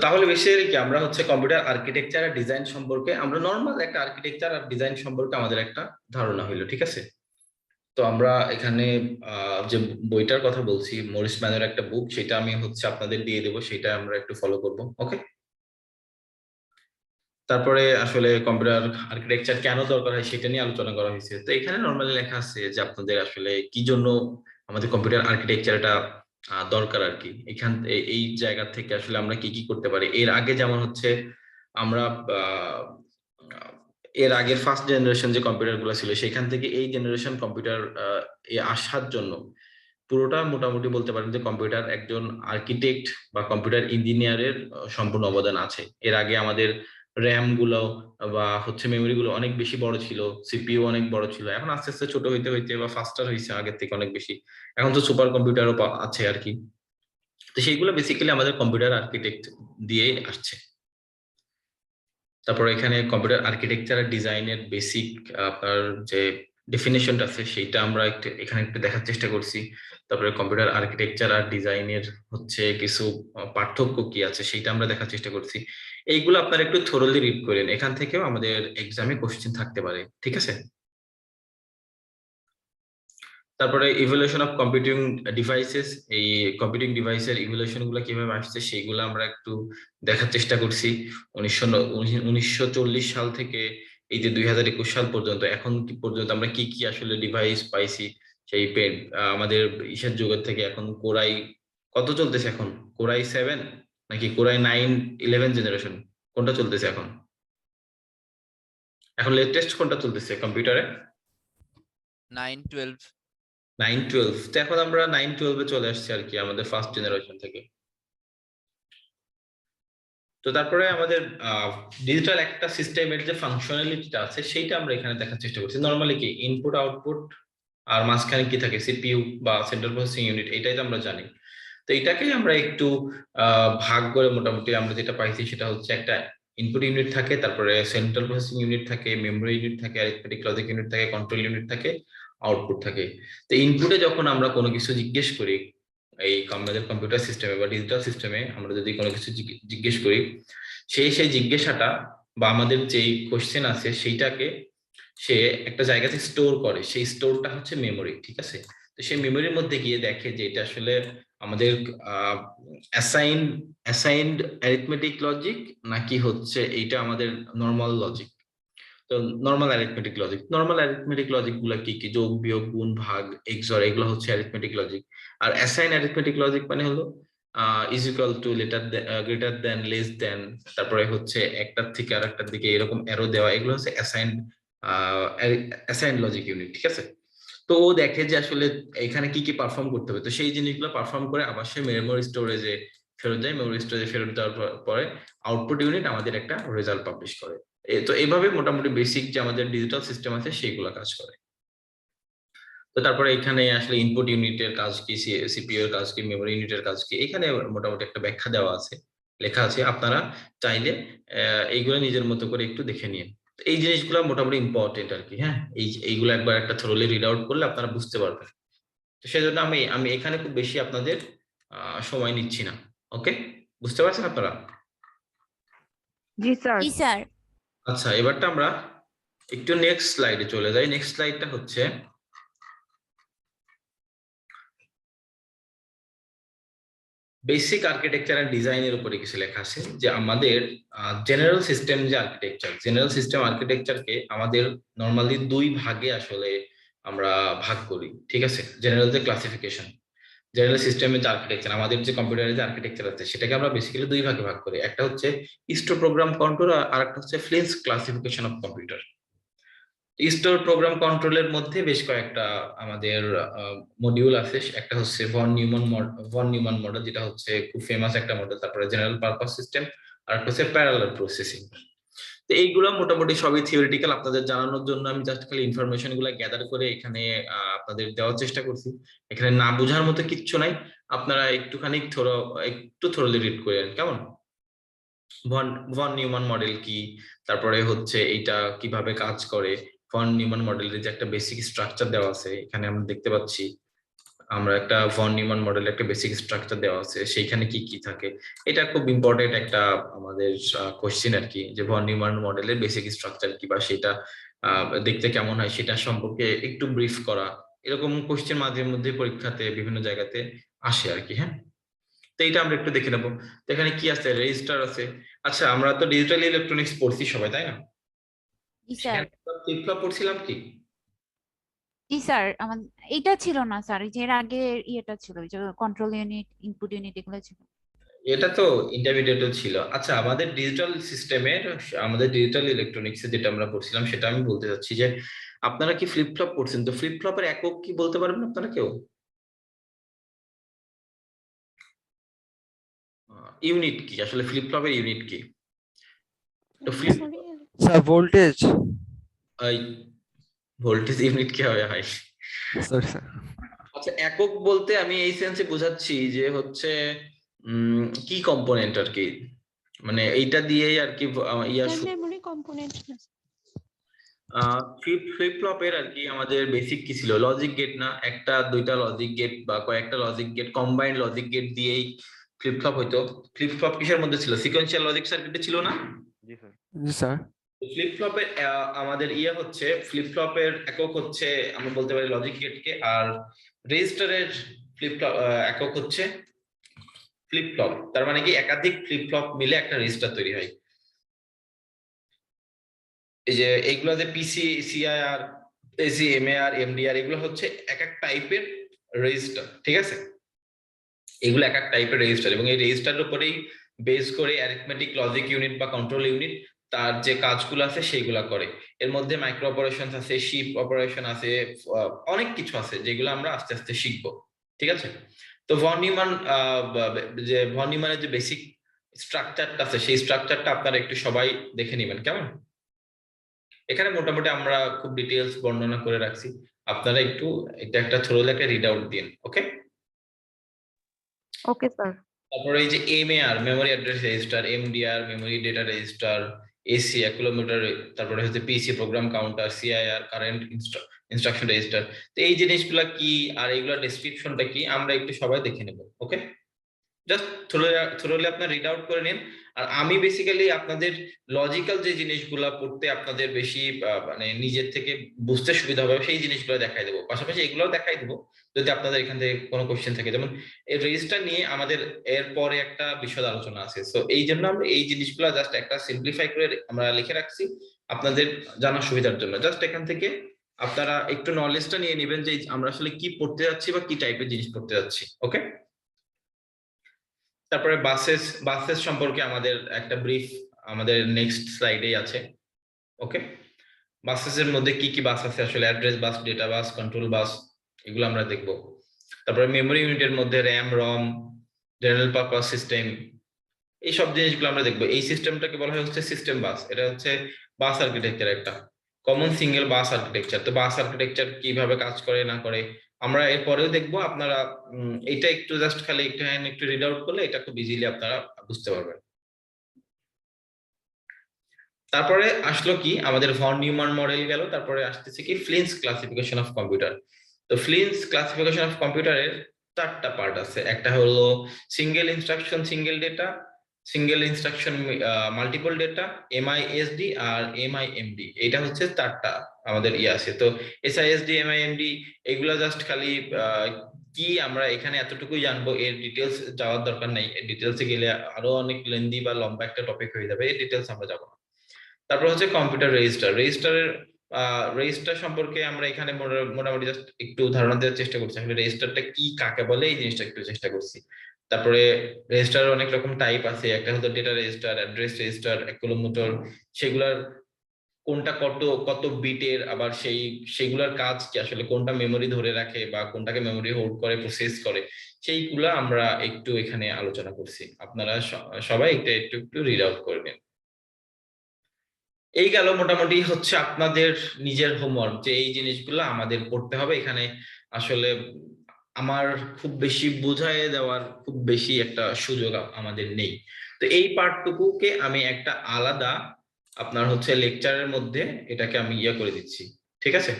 তাহলে বেসিক্যালি কি আমরা হচ্ছে কম্পিউটার আর্কিটেকচার আর ডিজাইন সম্পর্কে আমরা নর্মাল একটা আর্কিটেকচার আর ডিজাইন সম্পর্কে আমাদের একটা ধারণা হইলো, ঠিক আছে? তো আমরা এখানে যে বইটার কথা বলছি, মরিস ম্যানের একটা বুক, সেটা আমি হচ্ছে আপনাদের দিয়ে দেবো, সেটা আমরা একটু ফলো করব। ওকে, তারপরে আসলে কম্পিউটার আর্কিটেকচার কেন দরকার হয় সেটা নিয়ে আলোচনা করা হয়েছে। তো এখানে নর্মালি লেখা আছে যে আপনাদের আসলে কি জন্য আমাদের কম্পিউটার আর্কিটেকচারটা দরকার আর কি। এই জায়গা থেকে আসলে আমরা কি কি করতে পারি। এর আগে যেমন হচ্ছে আমরা আহ, এর আগের ফার্স্ট জেনারেশন যে কম্পিউটার গুলো ছিল সেখান থেকে এই জেনারেশন কম্পিউটার আসার জন্য পুরোটা মোটামুটি বলতে পারেন যে কম্পিউটার একজন আর্কিটেক্ট বা কম্পিউটার ইঞ্জিনিয়ারের সম্পূর্ণ অবদান আছে। এর আগে আমাদের র্যাম গুলো বা হচ্ছে মেমোরি গুলো অনেক বেশি বড় ছিল, সিপিইউ অনেক বড় ছিল, এখন আস্তে আস্তে ছোট হইতে হইতে বা ফাস্টার হয়েছে আগের থেকে অনেক বেশি। এখন তো সুপার কম্পিউটারও আছে আর কি। তো সেইগুলো বেসিক্যালি আমাদের কম্পিউটার আর্কিটেক্ট দিয়ে আসছে। তারপর এখানে কম্পিউটার আর্কিটেকচার আর ডিজাইনের বেসিক আপনার যে ডেফিনেশনটা আছে সেইটা আমরা একটু এখানে একটু দেখার চেষ্টা করছি। তারপরে কম্পিউটার আর্কিটেকচার আর ডিজাইনের হচ্ছে কিছু পার্থক্য কি আছে সেইটা আমরা দেখার চেষ্টা করছি। এইগুলো আপনারা একটু থরলি রিড করেন, এখান থেকেও আমাদের এক্সামে কোশ্চেন থাকতে পারে, ঠিক আছে? তারপরে ইভলিউশন অফ কম্পিউটিং ডিভাইসেস, এই কম্পিউটিং ডিভাইসের ইভলিউশন গুলো কিভাবে আসছে সেইগুলো আমরা একটু দেখার চেষ্টা করছি। 1940 সাল থেকে এই যে 2021 সাল পর্যন্ত এখন কি পর্যন্ত আমরা কি কি আসলে ডিভাইস পাইছি। সেই পেন আমাদের ইসের যুগের থেকে এখন কোরাই কত চলতেছে এখন, কোরাই 7 নাকি কোরাই 9 11 জেনারেশন, কোনটা চলতেছে এখন? এখন লেটেস্ট কোনটা চলতেছে কম্পিউটারে? 9 12। 9 12, তো এখন আমরা 9 12-এ চলে আসছি আর কি আমাদের ফার্স্ট জেনারেশন থেকে। তো তারপরে আমাদের ডিজিটাল একটা সিস্টেমের যে ফাংশনালিটিটা আছে সেইটা আমরা এখানে দেখার চেষ্টা করছি। নর্মালি কি ইনপুট আউটপুট আর মাঝখানে কি থাকে, সিপিইউ বা সেন্ট্রাল প্রসেসিং ইউনিট, এটাই তো আমরা জানি। তো এটাকেই আমরা একটু ভাগ করে মোটামুটি আমরা যেটা পাইছি সেটা হচ্ছে একটা ইনপুট ইউনিট থাকে, তারপরে সেন্ট্রাল প্রসেসিং ইউনিট থাকে, মেমোরি ইউনিট থাকে, অ্যারিথমেটিক লজিক ইউনিট থাকে, কন্ট্রোল ইউনিট থাকে, আউটপুট থাকে। তো ইনপুটে যখন আমরা কোনো কিছু জিজ্ঞেস করি, এই আমাদের কম্পিউটার সিস্টেমে বা ডিজিটাল সিস্টেমে আমরা যদি কোনো কিছু জিজ্ঞেস করি, সেই জিজ্ঞাসাটা বা আমাদের যেই কোশ্চেন আছে সেইটাকে সে একটা জায়গাতে স্টোর করে, সেই স্টোরটা হচ্ছে মেমোরি, ঠিক আছে? তো সেই মেমোরির মধ্যে গিয়ে দেখে যে এটা আসলে আমাদের অ্যাসাইন্ড অ্যাসাইন্ড অ্যারিথমেটিক লজিক নাকি হচ্ছে এইটা আমাদের নর্মাল লজিক। তো নর্মাল অ্যারিথমেটিক লজিক গুলা কি কি, যোগ বিয়োগ গুণ ভাগ এক্সর, এগুলো হচ্ছে অ্যারিথমেটিক লজিক। আর অ্যাসাইন অ্যারিথমেটিক লজিক মানে হলো is equal to greater than, less than, তারপরে হচ্ছে একটার থেকে আর একটার দিকে এরকম অ্যারো দেওয়া, এগুলো হচ্ছে অ্যাসাইন লজিক ইউনিট, ঠিক আছে? তো ও দেখে যে আসলে এখানে কি কি পারফর্ম করতে হবে, তো সেই জিনিসগুলো পারফর্ম করে আবার সে মেমোরি স্টোরেজে ফেরত যায়। মেমোরি স্টোরেজে ফেরত দেওয়ার পরে আউটপুট ইউনিট আমাদের একটা রেজাল্ট পাবলিশ করে। তো এইভাবে মোটামুটি বেসিক যে আমাদের ডিজিটাল সিস্টেম আছে সেইগুলো কাজ করে। তো তারপরে এখানে আসলে ইনপুট ইউনিটের কাজ কি, সিপিইউ এর কাজ কি, মেমোরি ইউনিটের কাজ কি, এখানে মোটামুটি একটা ব্যাখ্যা দেওয়া আছে, লেখা আছে। আপনারা চাইলে এইগুলো নিজের মতো করে একটু দেখে নিন। এই জিনিসগুলো মোটামুটি ইম্পর্টেন্ট আর কি। হ্যাঁ, এইগুলো একবার একটা থ্রোলি রিড আউট করলে আপনারা বুঝতে পারবেন। তো সেজন্য আমি আমি এখানে খুব বেশি আপনাদের সময় নিচ্ছি না। ওকে, বুঝতে পারছেন আপনারা? জি স্যার। জি স্যার। আচ্ছা, এবারটা আমরা একটু নেক্সট স্লাইডে চলে যাই। নেক্সট স্লাইডটা হচ্ছে বেসিক আর্কিটেকচার এন্ড ডিজাইনের উপরে কিছু লেখা আছে যে আমাদের জেনারেল সিস্টেম আর্কিটেকচারকে আমাদের নরমালি দুই ভাগে আসলে আমরা ভাগ করি, ঠিক আছে? জেনারেল যে ক্লাসিফিকেশন, জেনারেল সিস্টেমের যে আর্কিটেকচার, আমাদের যে কম্পিউটারের যে আর্কিটেকচার আছে সেটাকে আমরা বেসিক্যালি দুই ভাগে ভাগ করি। একটা হচ্ছে স্টোর প্রোগ্রাম কন্ট্রোল আর একটা হচ্ছে Flynn's classification of computer. Store program কন্ট্রোলের মধ্যে বেশ কয়েকটা আমাদের মডিউল আছে। একটা হচ্ছে ভন নিউমান মডেল, যেটা হচ্ছে খুব ফেমাস একটা মডেল। তারপরে জেনারেল পারপাস সিস্টেম, আর একটা হচ্ছে প্যারালাল প্রসেসিং। তো এইগুলো মোটামুটি সবই থিওরিটিক্যাল, আপনাদের জানানোর জন্য আমি জাস্ট খালি ইনফরমেশন গুলা গ্যাদার করে এখানে আপনাদের দেওয়ার চেষ্টা করছি। এখানে না বোঝার মতো কিচ্ছু নাই, আপনারা একটু থরলি রিড করেন, কেমন? ভন ভন নিউমান মডেল কি, তারপরে হচ্ছে এইটা কিভাবে কাজ করে, ভন নিউমান মডেলের যে একটা বেসিক স্ট্রাকচার দেওয়া আছে এখানে আমরা দেখতে পাচ্ছি। আমরা একটা ভন নিউম্যান মডেলের একটা বেসিক স্ট্রাকচার দেওয়া আছে, সেইখানে কি কি থাকে। এটা খুব ইম্পর্টেন্ট একটা আমাদের কোশ্চেন আর কি, যে ভন নিউম্যান মডেলের বেসিক স্ট্রাকচার কি বা সেটা দেখতে কেমন হয় সেটা সম্পর্কে একটু ব্রিফ করা। এরকম কোশ্চেন মাঝে মধ্যে পরীক্ষাতে বিভিন্ন জায়গাতে আসে আর কি। হ্যাঁ, তো এটা আমরা একটু দেখে নেবো। তো এখানে কি আছে, রেজিস্টার আছে। আচ্ছা, আমরা তো ডিজিটাল ইলেকট্রনিক্স পড়ছি সবাই, তাই না? জি স্যার। সেখানে ফ্লিপ ফ্লপ পড়ছিলাম কি? জি স্যার, আমার এইটা ছিল না স্যার, এই যে এর আগে ইয়েটা ছিল, ওই যে কন্ট্রোল ইউনিট, ইনপুট ইউনিট, এগুলো ছিল। এটা তো ইন্টারমিডিয়েটও ছিল। আচ্ছা, আমাদের ডিজিটাল সিস্টেমের, আমাদের ডিজিটাল ইলেকট্রনিক্সে যেটা আমরা পড়ছিলাম সেটা আমি বলতে চাচ্ছি যে আপনারা কি ফ্লিপ ফ্লপ পড়ছেন? তো ফ্লিপ ফ্লপের একক কি বলতে পারবেন আপনারা কেউ? ইউনিট কি আসলে, ফ্লিপ ফ্লপের ইউনিট কি? তো flip sir voltage. Voltage unit কি হবে হয়? Sorry sir. আচ্ছা, একক বলতে আমি এই সেন্সে বোঝাচ্ছি যে হচ্ছে কি কম্পোনেন্ট আর কি, মানে এইটা দিয়েই আর কি ইয়া মেমরি কম্পোনেন্ট। ফ্লিপ ফ্লপের আর কি আমাদের বেসিক কি ছিল, লজিক গেট না, একটা দুইটা লজিক গেট বা কয়েকটা logic gate, combined logic gate দিয়েই ফ্লিপ ফ্লপ হইতো। ফ্লিপ ফ্লপ কিসের মধ্যে ছিল, সিকোয়েন্সিয়াল লজিক সার্কিটে ছিল না? জি স্যার। ফ্লিপ ফ্লপের আমাদের ইয়ে হচ্ছে, ফ্লিপ ফ্লপের একক হচ্ছে আমরা বলতে পারি লজিক গেটকে, আর রেজিস্টারের ফ্লিপ ফ্লপ একক হচ্ছে ফ্লিপ ফ্লপ। তার মানে কি একাধিক ফ্লিপ ফ্লপ মিলে একটা রেজিস্টার তৈরি হয়। এই যে এইগুলো যে পিসি, সিআইআর, এসি, এমএআর, এমডিআর, এগুলো হচ্ছে এক এক টাইপের রেজিস্টার, ঠিক আছে? এগুলো এক এক টাইপের রেজিস্টার, এবং এই রেজিস্টারের উপরেই বেস করে অ্যারিথমেটিক লজিক ইউনিট বা কন্ট্রোল ইউনিট তার যে কাজগুলো আছে সেইগুলা করে। এর মধ্যে মাইক্রো অপারেশন আছে, শিপ অপারেশন আছে, অনেক কিছু আছে যেগুলো আমরা আস্তে আস্তে শিখবো, ঠিক আছে? তো ভন নিউম্যান, যে ভন নিউম্যানের যে বেসিক স্ট্রাকচারটা আছে সেই স্ট্রাকচারটা আপনারা একটু সবাই দেখে নেবেন, কেমন? এখানে মোটামুটি আমরা খুব ডিটেইলস বর্ণনা করে রাখছি, আপনারা একটু এটা একটা ছোট একটা রিড আউট দিন, ওকে? Okay, sir. তারপরে এই যে MAR, memory address register, MDR, memory data register, AC accumulator, তারপরে হচ্ছে PC program counter, CIR current instruction register. তো এই জিনিসগুলা কি আর এইগুলা ডেসক্রিপশনটা কি আমরা একটু সবাই দেখে নেব, ওকে? জাস্ট থ্রোলি আপনার রিড আউট করে নিন। আর আমি বেসিক্যালি আপনাদের লজিক্যাল যে জিনিসগুলা পড়তে আপনাদের বেশি মানে নিজের থেকে বুঝতে সুবিধা হবে সেই জিনিসগুলো দেখাই দেবো, পাশাপাশি এগুলোও দেখাই দেবো যদি আপনাদের এখান থেকে কোনো কোশ্চেন থাকে। যেমন এই রেজিস্টার নিয়ে আমাদের এর পরে একটা বিশদ আলোচনা আছে, সো এই জন্য আমরা এই জিনিসগুলো জাস্ট একটা সিম্পলিফাই করে আমরা লিখে রাখছি আপনাদের জানার সুবিধার জন্য। জাস্ট এখান থেকে আপনারা একটু নলেজটা নিয়ে নেবেন যে আমরা আসলে কি পড়তে যাচ্ছি বা কি টাইপের জিনিস পড়তে যাচ্ছি, ওকে? তারপরে বাসেস সম্পর্কে আমাদের একটা ব্রিফ আমাদের নেক্সট স্লাইডেই আছে, ওকে? বাসেসের মধ্যে কি কি বাস আছে আসলে, অ্যাড্রেস বাস, ডেটা বাস, কন্ট্রোল বাস, এগুলো আমরা দেখব। তারপরে মেমোরি ইউনিটের মধ্যে র্যাম, রম, জেনারেল পারপাস সিস্টেম, এই সব জিনিসগুলো আমরা দেখব। এই সিস্টেমটাকে বলা হয় হচ্ছে সিস্টেম বাস। এটা হচ্ছে বাস আর্কিটেকচার, একটা কমন সিঙ্গেল বাস আর্কিটেকচার। তো বাস আর্কিটেকচার কিভাবে কাজ করে না করে আমরা এরপরেও দেখবো। আপনারা এটা একটু জাস্ট খালি একটু রিড আউট করলে এটা খুব ইজিলি আপনারা বুঝতে পারবেন। তারপরে আসলো কি আমাদের ভন নিউম্যান মডেল গেল, তারপরে আসতেছে কি ফ্লিন্স ক্লাসিফিকেশন অফ কম্পিউটার। তো ফ্লিন্স ক্লাসিফিকেশন অফ কম্পিউটারের চারটা পার্ট আছে। একটা হলো single instruction single data, single instruction multiple data, MISD আর এমআইএমডি। এটা হচ্ছে চারটা আমাদের ইয়ে আছে। তো এসআইএসডি, এমআইএমডি এগুলা জাস্ট খালি কি আমরা এখানে এতটুকুই জানবো, এর ডিটেলস যাওয়ার দরকার নাই। এর ডিটেলসে গেলে আরো অনেক লেন্দি বা লম্বা একটা টপিক হয়ে যাবে, এর ডিটেলস আমরা যাবো না। তারপর হচ্ছে কম্পিউটার রেজিস্টার সম্পর্কে আমরা এখানে মোটামুটি জাস্ট একটু ধারণা দেওয়ার চেষ্টা করছি। আসলে রেজিস্টারটা কি, কাকে বলে, এই জিনিসটা একটু চেষ্টা করছি। তারপরে রেজিস্টারের অনেক রকম টাইপ আছে। একটা হলো data register, address register, accumulator, সেগুলার কোনটা কত কত বিটের, আবার সেইগুলার কাজ কি, আসলে কোনটা মেমোরি ধরে রাখে বা কোনটাকে মেমোরি হোল্ড করে প্রসেস করে, সেইগুলা আমরা একটু এখানে আলোচনা করছি। আপনারা সবাই এটা একটু একটু রিড আউট করবেন। এই গেল মোটামুটি হচ্ছে আপনাদের নিজের হোমওয়ার্ক, যে এই জিনিসগুলো আমাদের পড়তে হবে। এখানে আসলে আমার খুব বেশি বুঝায় দেওয়ার খুব বেশি একটা সুযোগ আমাদের নেই। তো এই পার্টটুকুকে আমি একটা আলাদা আপনার হচ্ছে লেকচারের মধ্যে এটাকে আমি ইয়ে করে দিচ্ছি, ঠিক আছে?